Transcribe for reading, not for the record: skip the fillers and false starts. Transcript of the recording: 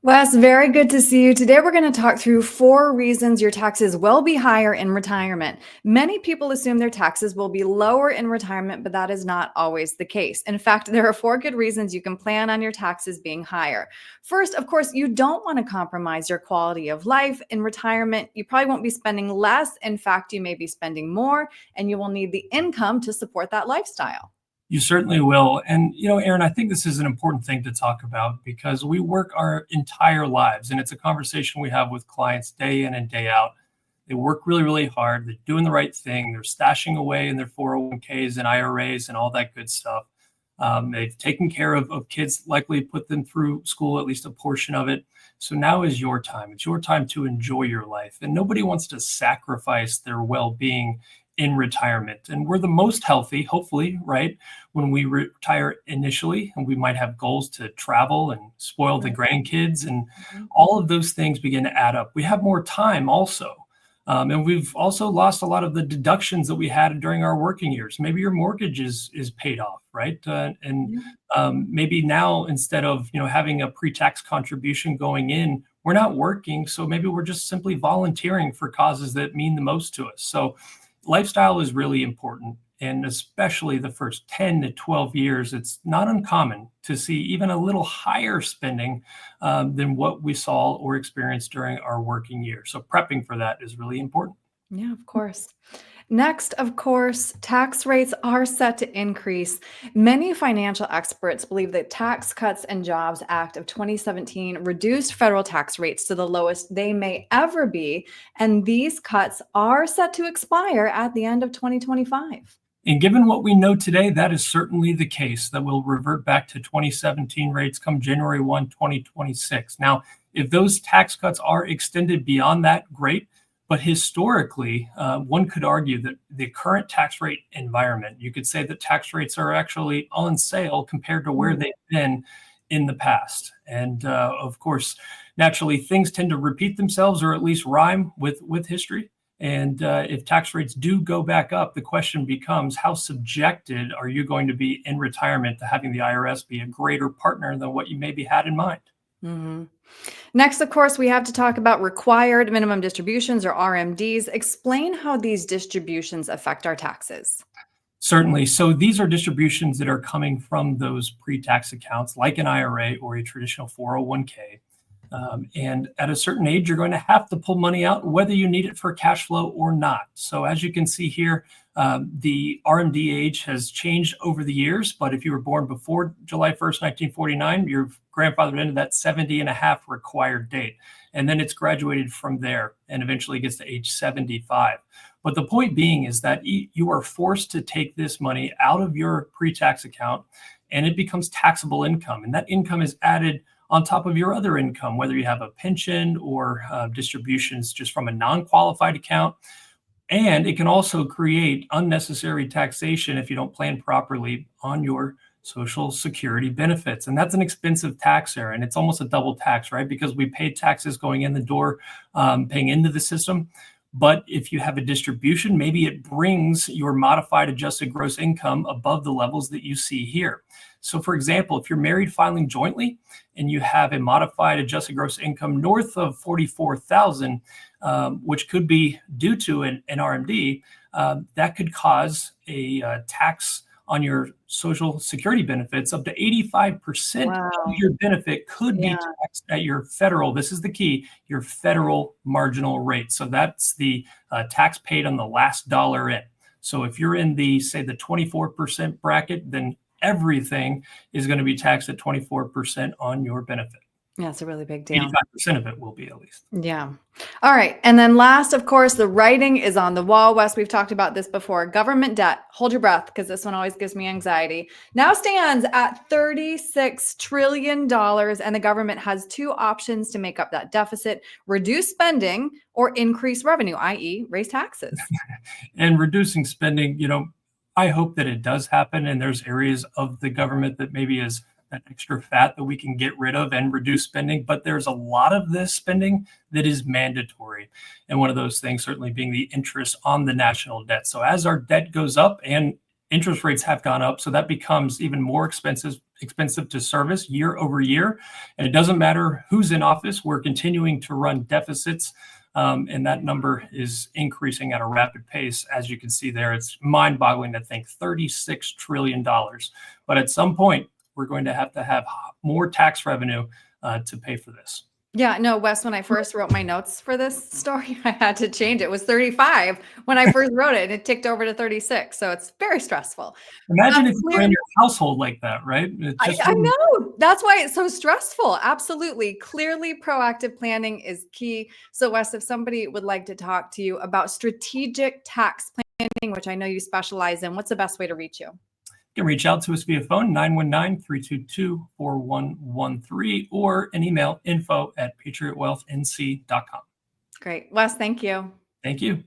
Wes, very good to see you. Today, we're going to talk through 4 reasons your taxes will be higher in retirement. Many people assume their taxes will be lower in retirement, but that is not always the case. In fact, there are 4 good reasons you can plan on your taxes being higher. First, of course, you don't want to compromise your quality of life. In retirement, you probably won't be spending less. In fact, you may be spending more, and you will need the income to support that lifestyle. You certainly will. And, Aaron, I think this is an important thing to talk about because we work our entire lives, and it's a conversation we have with clients day in and day out. They work really, really hard. They're doing the right thing. They're stashing away in their 401ks and IRAs and all that good stuff. They've taken care of kids, likely put them through school, at least a portion of it. So now is your time. It's your time to enjoy your life. And nobody wants to sacrifice their well-being in retirement. And we're the most healthy, hopefully, right, when we retire initially. And we might have goals to travel and spoil the grandkids. And Mhm. all of those things begin to add up. We have more time also. And we've also lost a lot of the deductions that we had during our working years. Maybe your mortgage is paid off, right? And Yeah. maybe now instead of having a pre-tax contribution going in, we're not working. So maybe we're just simply volunteering for causes that mean the most to us. So lifestyle is really important. And especially the first 10 to 12 years, it's not uncommon to see even a little higher spending than what we saw or experienced during our working years. So prepping for that is really important. Yeah, of course. Next, of course, tax rates are set to increase. Many financial experts believe that Tax Cuts and Jobs Act of 2017 reduced federal tax rates to the lowest they may ever be, and these cuts are set to expire at the end of 2025. And given what we know today, that is certainly the case that we'll revert back to 2017 rates come January 1, 2026. Now, if those tax cuts are extended beyond that, great. But historically, one could argue that the current tax rate environment, you could say that tax rates are actually on sale compared to where they've been in the past. And of course, naturally, things tend to repeat themselves or at least rhyme with history. And if tax rates do go back up, the question becomes how subjected are you going to be in retirement to having the IRS be a greater partner than what you maybe had in mind? Mhm. Next, of course, we have to talk about required minimum distributions or RMDs. Explain how these distributions affect our taxes. Certainly. So these are distributions that are coming from those pre-tax accounts, like an IRA or a traditional 401k. And at a certain age, you're going to have to pull money out, whether you need it for cash flow or not. So as you can see here, the RMD age has changed over the years. But if you were born before July 1st, 1949, you're grandfathered into that 70 and a half required date. And then it's graduated from there and eventually gets to age 75. But the point being is that you are forced to take this money out of your pre-tax account and it becomes taxable income. And that income is added on top of your other income, whether you have a pension or distributions just from a non-qualified account. And it can also create unnecessary taxation if you don't plan properly on your Social Security benefits. And that's an expensive tax area. And it's almost a double tax, right? Because we pay taxes going in the door, paying into the system. But if you have a distribution, maybe it brings your modified adjusted gross income above the levels that you see here. So, for example, if you're married filing jointly and you have a modified adjusted gross income north of 44,000, which could be due to an RMD, that could cause a tax on your Social Security benefits up to 85% of Wow. your benefit could be Yeah. taxed at your federal, this is the key, your federal marginal rate. So that's the tax paid on the last dollar in. So if you're in the, say, the 24% bracket, then everything is going to be taxed at 24% on your benefit. Yeah, it's a really big deal. 85% of it will be at least. Yeah. All right. And then last, of course, the writing is on the wall. Wes, we've talked about this before. Government debt, hold your breath because this one always gives me anxiety, now stands at $36 trillion. And the government has 2 options to make up that deficit: reduce spending or increase revenue, i.e., raise taxes. And reducing spending, I hope that it does happen. And there's areas of the government that maybe is that extra fat that we can get rid of and reduce spending. But there's a lot of this spending that is mandatory. And one of those things certainly being the interest on the national debt. So as our debt goes up and interest rates have gone up, so that becomes even more expensive expensive to service year over year. And it doesn't matter who's in office, we're continuing to run deficits. And that number is increasing at a rapid pace. As you can see there, it's mind-boggling to think $36 trillion. But at some point, we're going to have more tax revenue to pay for this. Yeah, no, Wes, when I first wrote my notes for this story, I had to change it. It was 35 when I first wrote it, and it ticked over to 36. So it's very stressful. Imagine if you ran your household like that, right? I know. That's why it's so stressful. Absolutely. Clearly, proactive planning is key. So, Wes, if somebody would like to talk to you about strategic tax planning, which I know you specialize in, what's the best way to reach you? You can reach out to us via phone, 919-322-4113, or an email, info@patriotwealthnc.com. Great. Wes, thank you. Thank you.